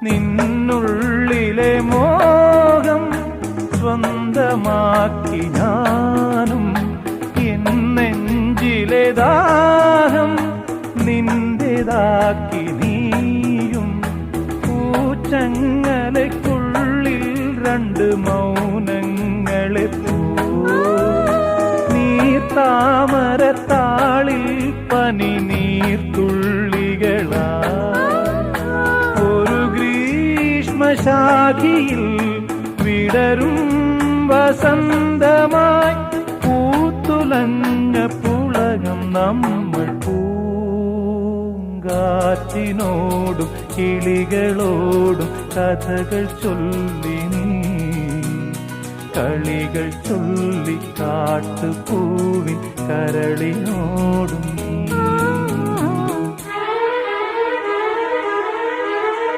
നിന്നുള്ളിലെ മോഹം സ്വന്തമാക്കി ഞാനും, എൻ നെഞ്ചിലെ ദാഹം നിന്റേതാക്കി നീയും. പൂച്ചങ്ങലയ്ക്കുള്ളിൽ രണ്ട് മൗനങ്ങളെ നീർത്താമരത്താളിൽ പനി നീർത്തുള്ളികളാ. ഒരു ഗ്രീഷ്മശാഖിയിൽ വിടരും വസന്തമായി പൂത്തുലഞ്ഞ പുളകം നമ്മൾ. പൂങ്കാറ്റിനോടും കിളികളോടും കഥകൾ ചൊല്ലി നീ, കളികൾ ചൊല്ലി കാട്ടുപൂവിൻ കരളിനോടും